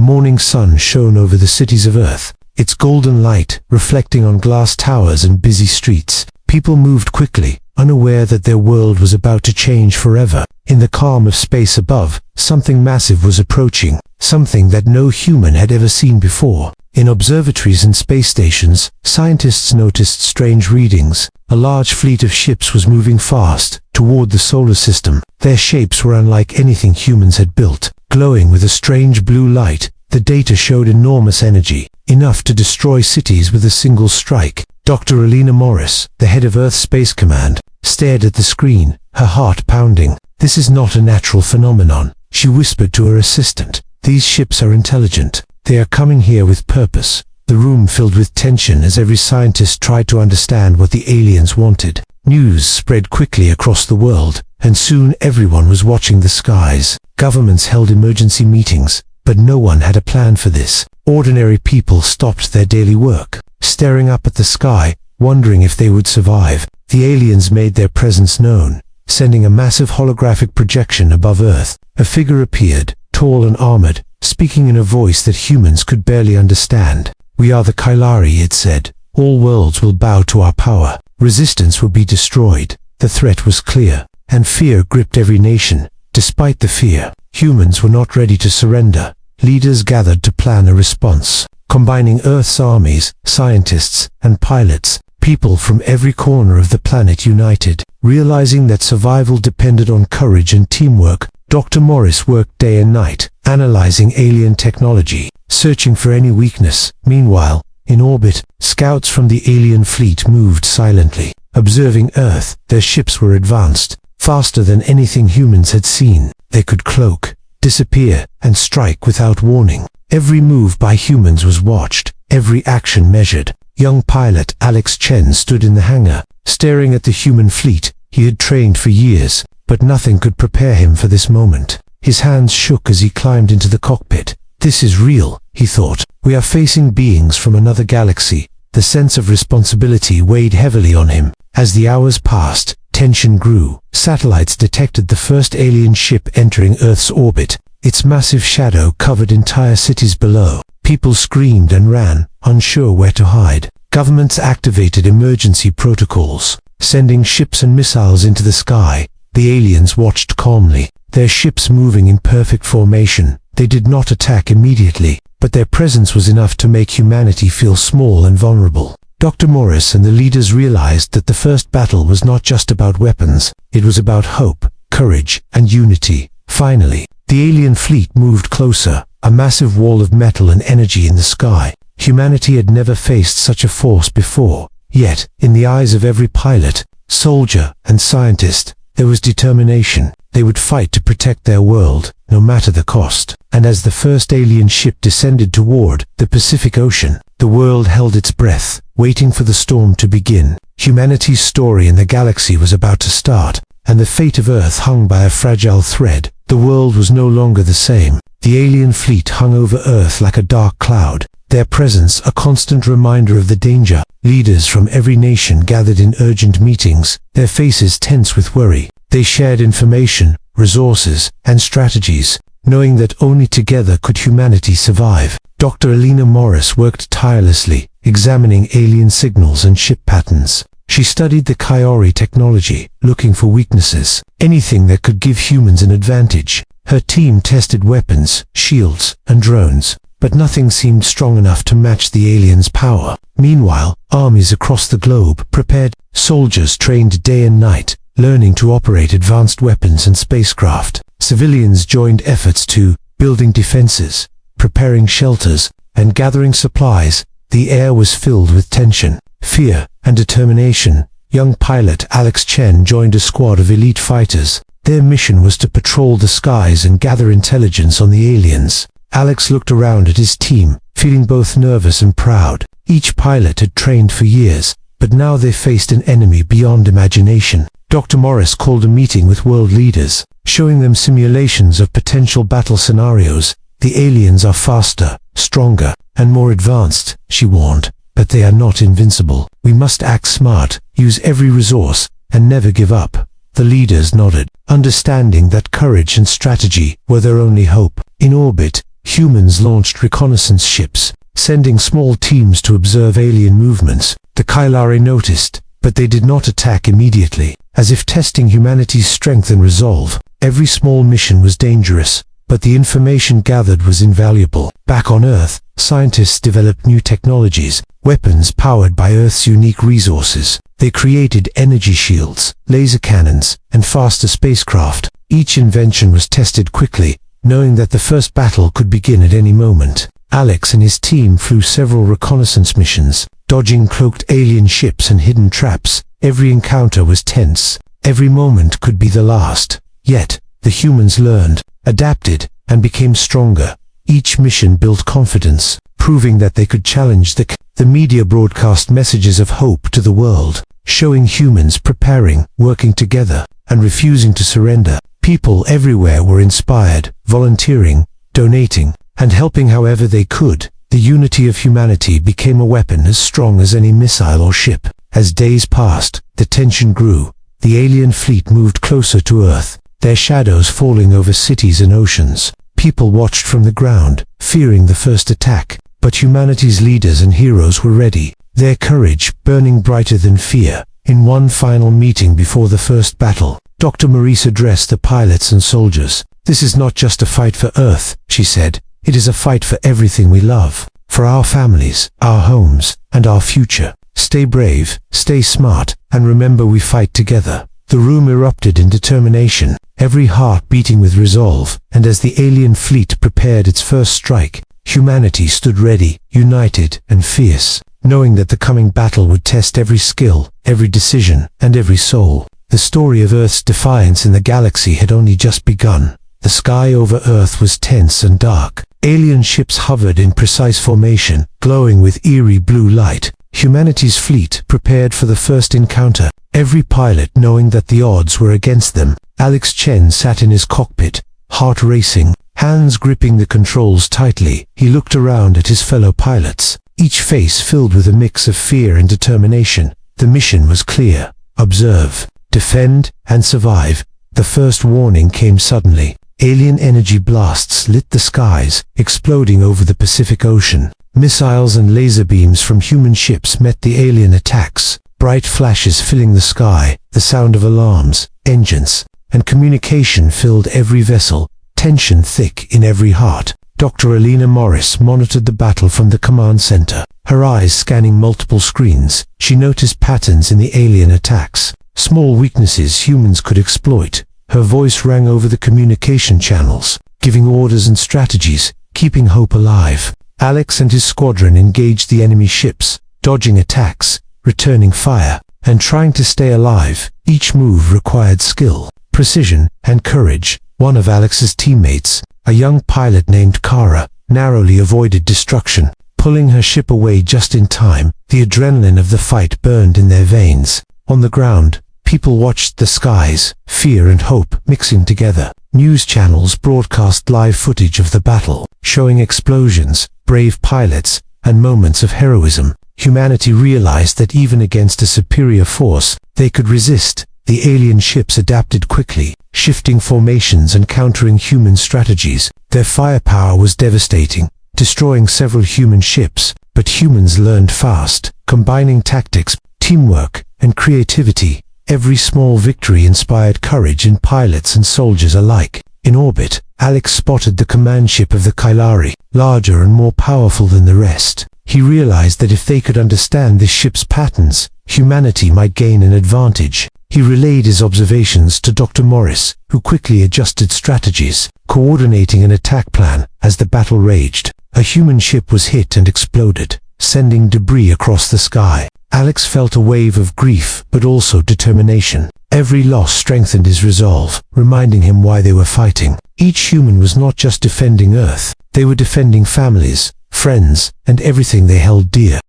morning sun shone over the cities of Earth, its golden light reflecting on glass towers and busy streets. People moved quickly, unaware that their world was about to change forever. In the calm of space above, something massive was approaching, something that no human had ever seen before. In observatories and space stations, scientists noticed strange readings. A large fleet of ships was moving fast toward the solar system. Their shapes were unlike anything humans had built. Glowing with a strange blue light, the data showed enormous energy, enough to destroy cities with a single strike. Dr. Alina Morris, the head of Earth Space Command, stared at the screen, her heart pounding. "This is not a natural phenomenon," she whispered to her assistant. "These ships are intelligent. They are coming here with purpose." The room filled with tension as every scientist tried to understand what the aliens wanted. News spread quickly across the world, and soon everyone was watching the skies. Governments held emergency meetings, but no one had a plan for this. Ordinary people stopped their daily work, staring up at the sky, wondering if they would survive. The aliens made their presence known, sending a massive holographic projection above Earth. A figure appeared, tall and armored, speaking in a voice that humans could barely understand. "We are the Kailari," it said. "All worlds will bow to our power. Resistance will be destroyed." The threat was clear, and fear gripped every nation. Despite the fear, humans were not ready to surrender. Leaders gathered to plan a response, combining Earth's armies, scientists, and pilots. People from every corner of the planet united. Realizing that survival depended on courage and teamwork, Dr. Morris worked day and night, analyzing alien technology, searching for any weakness. Meanwhile, in orbit, scouts from the alien fleet moved silently, observing Earth. Their ships were advanced, faster than anything humans had seen. They could cloak, disappear, and strike without warning. Every move by humans was watched, every action measured. Young pilot Alex Chen stood in the hangar, staring at the human fleet. He had trained for years, but nothing could prepare him for this moment. His hands shook as he climbed into the cockpit. "This is real," he thought. "We are facing beings from another galaxy." The sense of responsibility weighed heavily on him. As the hours passed, tension grew. Satellites detected the first alien ship entering Earth's orbit. Its massive shadow covered entire cities below. People screamed and ran, unsure where to hide. Governments activated emergency protocols, sending ships and missiles into the sky. The aliens watched calmly, their ships moving in perfect formation. They did not attack immediately, but their presence was enough to make humanity feel small and vulnerable. Dr. Morris and the leaders realized that the first battle was not just about weapons. It was about hope, courage, and unity. Finally, the alien fleet moved closer, a massive wall of metal and energy in the sky. Humanity had never faced such a force before. Yet, in the eyes of every pilot, soldier, and scientist, there was determination. They would fight to protect their world, no matter the cost. And as the first alien ship descended toward the Pacific Ocean, the world held its breath, waiting for the storm to begin. Humanity's story in the galaxy was about to start, and the fate of Earth hung by a fragile thread. The world was no longer the same. The alien fleet hung over Earth like a dark cloud, their presence a constant reminder of the danger. Leaders from every nation gathered in urgent meetings, their faces tense with worry. They shared information, resources, and strategies, knowing that only together could humanity survive. Dr. Alina Morris worked tirelessly, examining alien signals and ship patterns. She studied the Kailari technology, looking for weaknesses, anything that could give humans an advantage. Her team tested weapons, shields, and drones, but nothing seemed strong enough to match the aliens' power. Meanwhile, armies across the globe prepared. Soldiers trained day and night, learning to operate advanced weapons and spacecraft. Civilians joined efforts to building defenses, preparing shelters, and gathering supplies. The air was filled with tension, fear, and determination. Young pilot Alex Chen joined a squad of elite fighters. Their mission was to patrol the skies and gather intelligence on the aliens. Alex looked around at his team, feeling both nervous and proud. Each pilot had trained for years, but now they faced an enemy beyond imagination. Dr. Morris called a meeting with world leaders, showing them simulations of potential battle scenarios. "The aliens are faster, stronger, and more advanced," she warned, "but they are not invincible. We must act smart, use every resource, and never give up." The leaders nodded, understanding that courage and strategy were their only hope. In orbit, humans launched reconnaissance ships, sending small teams to observe alien movements. The Kailari noticed, but they did not attack immediately, as if testing humanity's strength and resolve. Every small mission was dangerous, but the information gathered was invaluable. Back on Earth, scientists developed new technologies, weapons powered by Earth's unique resources. They created energy shields, laser cannons, and faster spacecraft. Each invention was tested quickly, knowing that the first battle could begin at any moment. Alex and his team flew several reconnaissance missions, dodging cloaked alien ships and hidden traps. Every encounter was tense. Every moment could be the last. Yet, the humans learned, adapted, and became stronger. Each mission built confidence, proving that they could challenge the media broadcast messages of hope to the world, showing humans preparing, working together, and refusing to surrender. People everywhere were inspired, volunteering, donating, and helping however they could. The unity of humanity became a weapon as strong as any missile or ship. As days passed, the tension grew. The alien fleet moved closer to Earth, their shadows falling over cities and oceans. People watched from the ground, fearing the first attack. But humanity's leaders and heroes were ready, their courage burning brighter than fear. In one final meeting before the first battle, Dr. Maurice addressed the pilots and soldiers. "This is not just a fight for Earth," she said. "It is a fight for everything we love, for our families, our homes, and our future. Stay brave, stay smart, and remember we fight together." The room erupted in determination, every heart beating with resolve, and as the alien fleet prepared its first strike, humanity stood ready, united and fierce, knowing that the coming battle would test every skill, every decision, and every soul. The story of Earth's defiance in the galaxy had only just begun. The sky over Earth was tense and dark. Alien ships hovered in precise formation, glowing with eerie blue light. Humanity's fleet prepared for the first encounter, every pilot knowing that the odds were against them. Alex Chen sat in his cockpit, heart racing, hands gripping the controls tightly. He looked around at his fellow pilots, each face filled with a mix of fear and determination. The mission was clear: observe, defend, and survive. The first warning came suddenly. Alien energy blasts lit the skies, exploding over the Pacific Ocean. Missiles and laser beams from human ships met the alien attacks, bright flashes filling the sky. The sound of alarms, engines, and communication filled every vessel, tension thick in every heart. Dr. Alina Morris monitored the battle from the command center, her eyes scanning multiple screens. She noticed patterns in the alien attacks, small weaknesses humans could exploit. Her voice rang over the communication channels, giving orders and strategies, keeping hope alive. Alex and his squadron engaged the enemy ships, dodging attacks, returning fire, and trying to stay alive. Each move required skill, precision, and courage. One of Alex's teammates, a young pilot named Kara, narrowly avoided destruction, pulling her ship away just in time. The adrenaline of the fight burned in their veins. On the ground, people watched the skies, fear and hope mixing together. News channels broadcast live footage of the battle, showing explosions, brave pilots, and moments of heroism. Humanity realized that even against a superior force, they could resist. The alien ships adapted quickly, shifting formations and countering human strategies. Their firepower was devastating, destroying several human ships, but humans learned fast, combining tactics, teamwork, and creativity. Every small victory inspired courage in pilots and soldiers alike. In orbit, Alex spotted the command ship of the Kailari, larger and more powerful than the rest. He realized that if they could understand this ship's patterns, humanity might gain an advantage. He relayed his observations to Dr. Morris, who quickly adjusted strategies, coordinating an attack plan. As the battle raged, a human ship was hit and exploded, sending debris across the sky. Alex felt a wave of grief, but also determination. Every loss strengthened his resolve, reminding him why they were fighting. Each human was not just defending Earth, they were defending families, friends, and everything they held dear.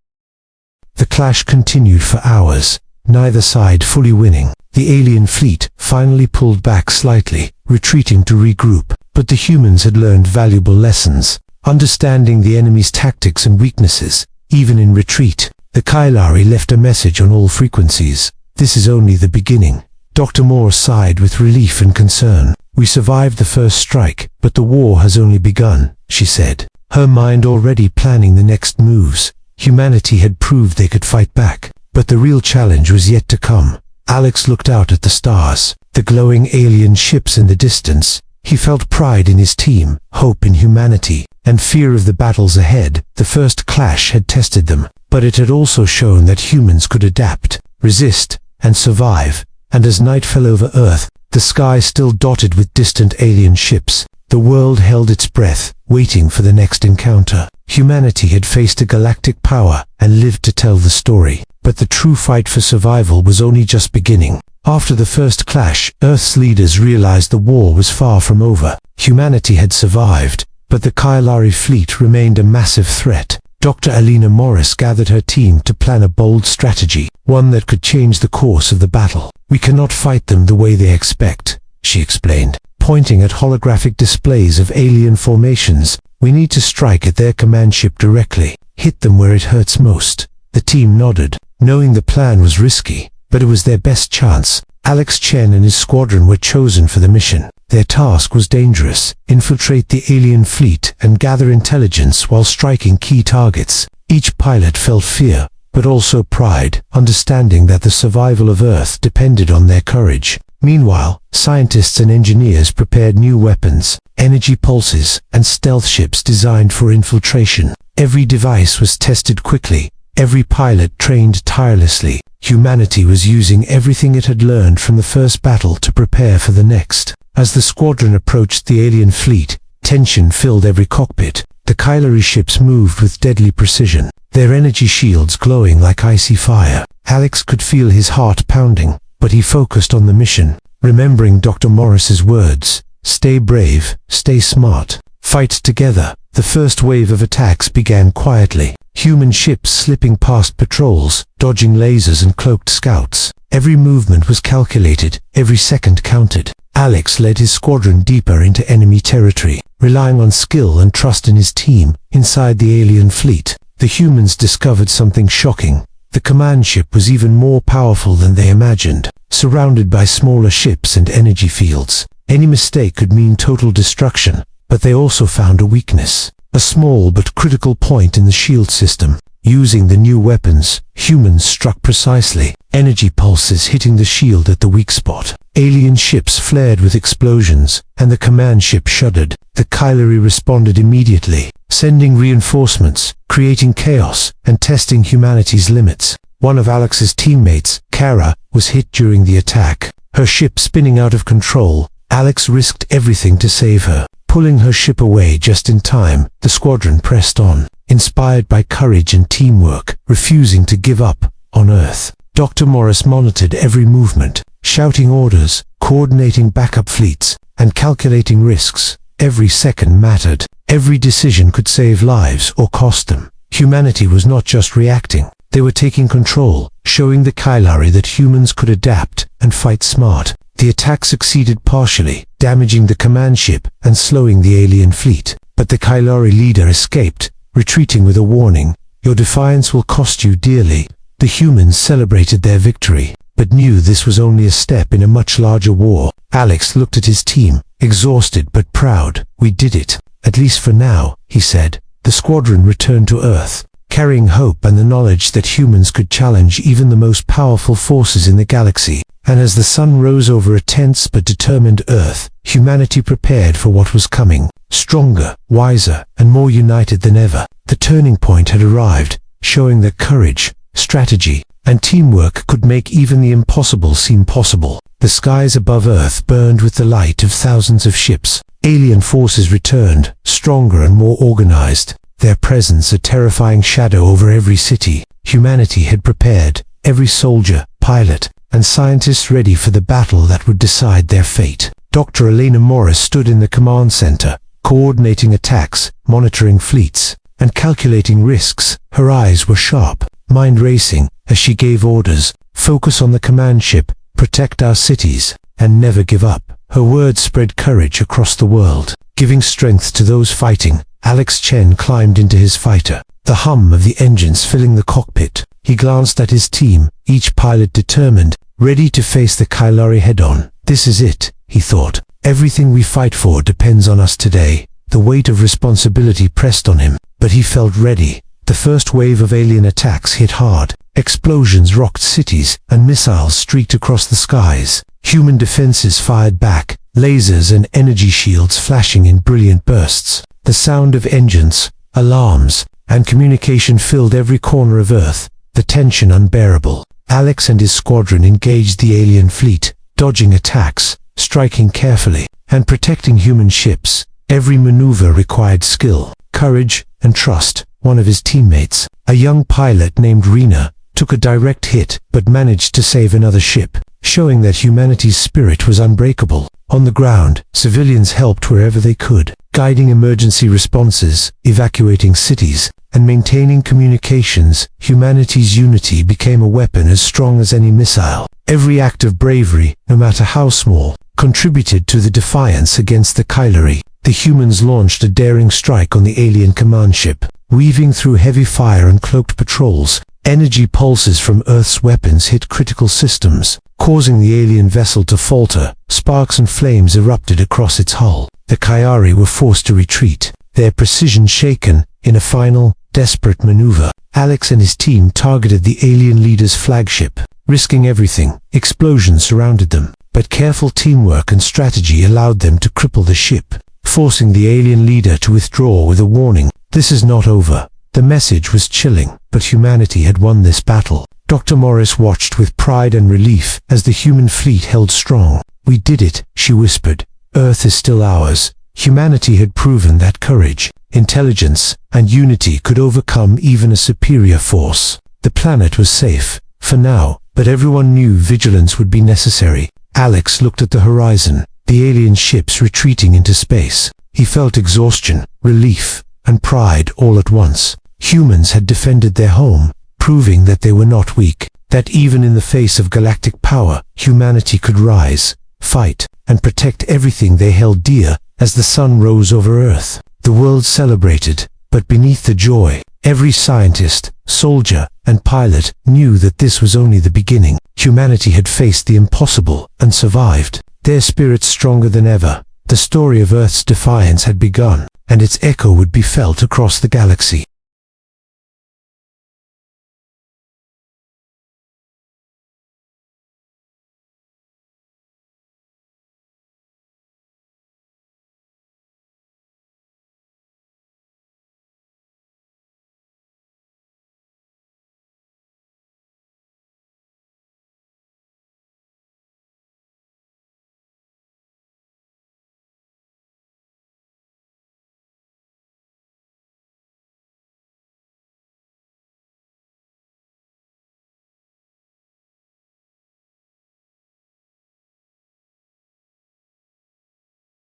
The clash continued for hours, neither side fully winning. The alien fleet finally pulled back slightly, retreating to regroup. But the humans had learned valuable lessons, understanding the enemy's tactics and weaknesses. Even in retreat, the Kailari left a message on all frequencies. "This is only the beginning." Dr. Moore sighed with relief and concern. "We survived the first strike, but the war has only begun," she said, her mind already planning the next moves. Humanity had proved they could fight back, but the real challenge was yet to come. Alex looked out at the stars, the glowing alien ships in the distance. He felt pride in his team, hope in humanity, and fear of the battles ahead. The first clash had tested them, but it had also shown that humans could adapt, resist, and survive. And as night fell over Earth, the sky still dotted with distant alien ships, the world held its breath, waiting for the next encounter. Humanity had faced a galactic power and lived to tell the story, but the true fight for survival was only just beginning. After the first clash, Earth's leaders realized the war was far from over. Humanity had survived, but the Kylari fleet remained a massive threat. Dr. Alina Morris gathered her team to plan a bold strategy, one that could change the course of the battle. "We cannot fight them the way they expect," she explained, pointing at holographic displays of alien formations. "We need to strike at their command ship directly, hit them where it hurts most." The team nodded, knowing the plan was risky, but it was their best chance. Alex Chen and his squadron were chosen for the mission. Their task was dangerous: infiltrate the alien fleet and gather intelligence while striking key targets. Each pilot felt fear, but also pride, understanding that the survival of Earth depended on their courage. Meanwhile, scientists and engineers prepared new weapons, energy pulses, and stealth ships designed for infiltration. Every device was tested quickly, every pilot trained tirelessly. Humanity was using everything it had learned from the first battle to prepare for the next. As the squadron approached the alien fleet, tension filled every cockpit. The Kylari ships moved with deadly precision, their energy shields glowing like icy fire. Alex could feel his heart pounding, but he focused on the mission, remembering Dr. Morris's words: "Stay brave, stay smart, fight together." The first wave of attacks began quietly, human ships slipping past patrols, dodging lasers and cloaked scouts. Every movement was calculated, every second counted. Alex led his squadron deeper into enemy territory, relying on skill and trust in his team. Inside the alien fleet, the humans discovered something shocking. The command ship was even more powerful than they imagined, surrounded by smaller ships and energy fields. Any mistake could mean total destruction, but they also found a weakness, a small but critical point in the shield system. Using the new weapons, humans struck precisely, energy pulses hitting the shield at the weak spot. Alien ships flared with explosions, and the command ship shuddered. The Kylari responded immediately, sending reinforcements, creating chaos, and testing humanity's limits. One of Alex's teammates, Kara, was hit during the attack, her ship spinning out of control. Alex risked everything to save her. Pulling her ship away just in time, the squadron pressed on, inspired by courage and teamwork, refusing to give up. On Earth, Dr. Morris monitored every movement, shouting orders, coordinating backup fleets, and calculating risks. Every second mattered. Every decision could save lives or cost them. Humanity was not just reacting, they were taking control, showing the Kylari that humans could adapt and fight smart. The attack succeeded partially, damaging the command ship and slowing the alien fleet. But the Kylari leader escaped, retreating with a warning: "Your defiance will cost you dearly." The humans celebrated their victory, but knew this was only a step in a much larger war. Alex looked at his team, exhausted but proud. "We did it, at least for now," he said. The squadron returned to Earth, carrying hope and the knowledge that humans could challenge even the most powerful forces in the galaxy. And as the sun rose over a tense but determined Earth, humanity prepared for what was coming, stronger, wiser, and more united than ever. The turning point had arrived, showing that courage, strategy, and teamwork could make even the impossible seem possible. The skies above Earth burned with the light of thousands of ships. Alien forces returned, stronger and more organized, their presence a terrifying shadow over every city. Humanity had prepared, every soldier, pilot, and scientists ready for the battle that would decide their fate. Dr. Elena Morris stood in the command center, coordinating attacks, monitoring fleets, and calculating risks. Her eyes were sharp, mind racing, as she gave orders: "Focus on the command ship, protect our cities, and never give up." Her words spread courage across the world, giving strength to those fighting. Alex Chen climbed into his fighter, the hum of the engines filling the cockpit. He glanced at his team, each pilot determined, ready to face the Kylari head-on. This is it, he thought. Everything we fight for depends on us today. The weight of responsibility pressed on him, but he felt ready. The first wave of alien attacks hit hard. Explosions rocked cities, and missiles streaked across the skies. Human defenses fired back, lasers and energy shields flashing in brilliant bursts. The sound of engines, alarms, and communication filled every corner of Earth, the tension unbearable. Alex and his squadron engaged the alien fleet, dodging attacks, striking carefully, and protecting human ships. Every maneuver required skill, courage, and trust. One of his teammates, a young pilot named Rena, took a direct hit but managed to save another ship, showing that humanity's spirit was unbreakable. On the ground, civilians helped wherever they could, guiding emergency responses, evacuating cities, and maintaining communications. Humanity's unity became a weapon as strong as any missile. Every act of bravery, no matter how small, contributed to the defiance against the Kylari. The humans launched a daring strike on the alien command ship. Weaving through heavy fire and cloaked patrols, energy pulses from Earth's weapons hit critical systems, causing the alien vessel to falter. Sparks and flames erupted across its hull. The Kylari were forced to retreat, their precision shaken. In a final, desperate maneuver, Alex and his team targeted the alien leader's flagship. Risking everything, explosions surrounded them, but careful teamwork and strategy allowed them to cripple the ship, forcing the alien leader to withdraw with a warning. This is not over. The message was chilling, but humanity had won this battle. Dr. Morris watched with pride and relief as the human fleet held strong. We did it, she whispered. Earth is still ours. Humanity had proven that courage, intelligence, and unity could overcome even a superior force. The planet was safe, for now, but everyone knew vigilance would be necessary. Alex looked at the horizon, the alien ships retreating into space. He felt exhaustion, relief, and pride all at once. Humans had defended their home, proving that they were not weak, that even in the face of galactic power, humanity could rise, fight, and protect everything they held dear. As the sun rose over Earth, the world celebrated, but beneath the joy, every scientist, soldier, and pilot knew that this was only the beginning. Humanity had faced the impossible and survived, their spirits stronger than ever. The story of Earth's defiance had begun, and its echo would be felt across the galaxy.